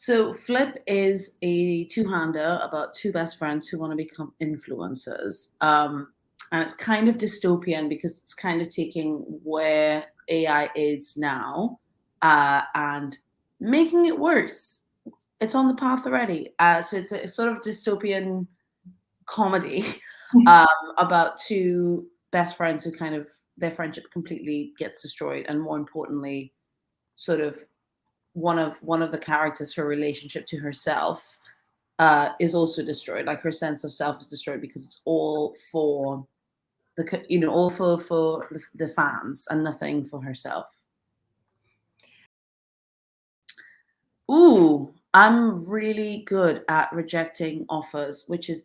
So Flip is a two-hander about two best friends who want to become influencers. And it's kind of dystopian because it's kind of taking where AI is now and making it worse. It's on the path already. So it's a sort of dystopian comedy um, about two best friends who kind of their friendship completely gets destroyed, and more importantly, sort of one of the characters, her relationship to herself is also destroyed. Like her sense of self is destroyed because it's all for all for the fans and nothing for herself. Ooh, I'm really good at rejecting offers, which is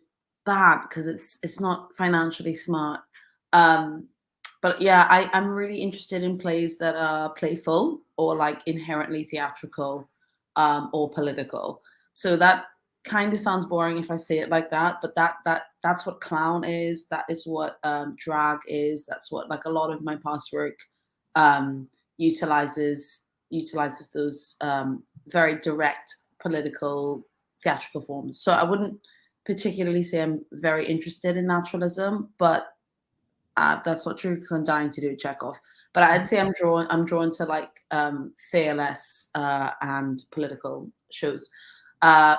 bad because it's not financially smart. Um, but yeah, I'm really interested in plays that are playful or like inherently theatrical or political. So that kind of sounds boring if I say it like that, but that's what clown is. That is what drag is. That's what like a lot of my past work um, utilizes those very direct political theatrical forms. So I wouldn't particularly say I'm very interested in naturalism, but that's not true because I'm dying to do a Chekhov. But I'd say I'm drawn to like fearless and political shows,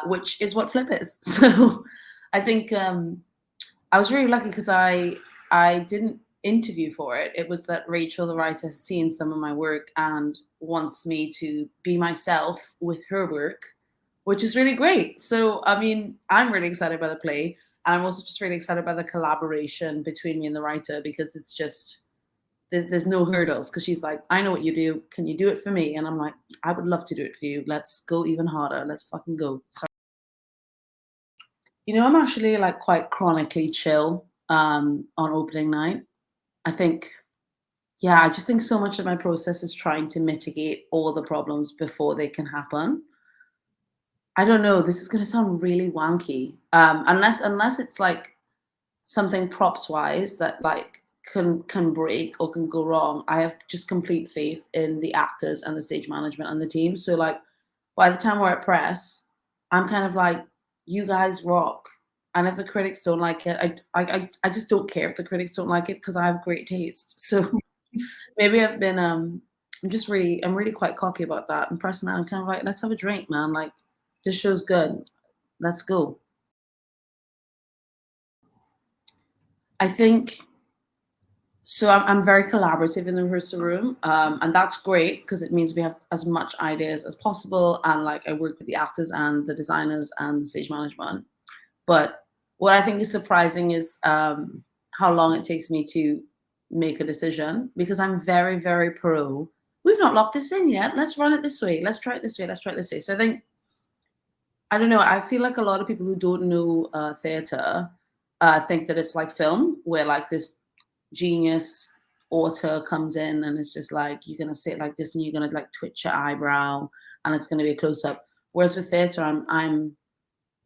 which is what Flip is. So I think I was really lucky because I didn't interview for it. It was that Racheal, the writer, has seen some of my work and wants me to be myself with her work, which is really great. So I mean, I'm really excited by the play. And I'm also just really excited by the collaboration between me and the writer because it's just there's no hurdles because she's like, I know what you do. Can you do it for me? And I'm like, I would love to do it for you. Let's go even harder. Let's fucking go. Sorry. I'm actually like quite chronically chill on opening night. I think, yeah, I just think so much of my process is trying to mitigate all the problems before they can happen. I don't know. This is going to sound really wanky, unless it's like something props wise that like can break or can go wrong. I have just complete faith in the actors and the stage management and the team. So like by the time we're at press, I'm kind of like, you guys rock. And if the critics don't like it, I just don't care if the critics don't like it because I have great taste. So maybe I'm really quite cocky about that. And personally, I'm kind of like, let's have a drink, man. Like this show's good. Let's go. I think so. I'm very collaborative in the rehearsal room, and that's great because it means we have as much ideas as possible. And like I work with the actors and the designers and the stage management. But what I think is surprising is how long it takes me to make a decision because I'm very, very pro. We've not locked this in yet. Let's run it this way. Let's try it this way. Let's try it this way. So I think I don't know. I feel like a lot of people who don't know theater think that it's like film, where like this genius author comes in and it's just like you're gonna sit like this and you're gonna like twitch your eyebrow and it's gonna be a close up. Whereas with theater,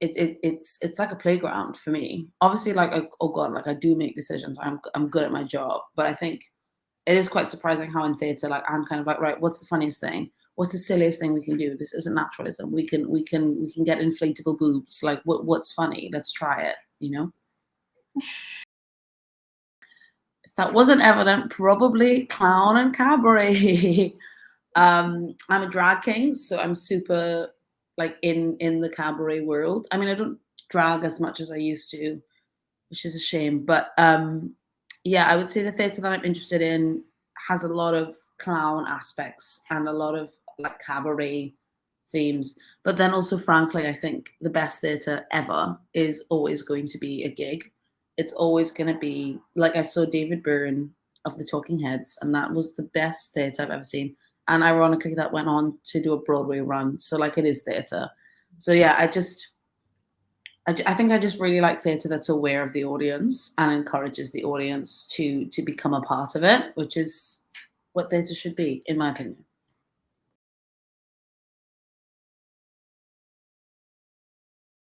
it's like a playground for me. Obviously, like oh god, like I do make decisions. I'm good at my job, but I think it is quite surprising how in theater, like I'm kind of like, right, what's the funniest thing? What's the silliest thing we can do? This isn't naturalism. We can get inflatable boobs. Like what's funny? Let's try it. If that wasn't evident, probably clown and cabaret. I'm a drag king, so I'm super like in the cabaret world. I mean, I don't drag as much as I used to, which is a shame. But yeah, I would say the theatre that I'm interested in has a lot of clown aspects and a lot of like cabaret themes. But then also, frankly, I think the best theatre ever is always going to be a gig. It's always going to be like I saw David Byrne of the Talking Heads, and that was the best theatre I've ever seen. And ironically, that went on to do a Broadway run. So like it is theatre. So yeah, I think I just really like theatre that's aware of the audience and encourages the audience to become a part of it, which is what theatre should be, in my opinion.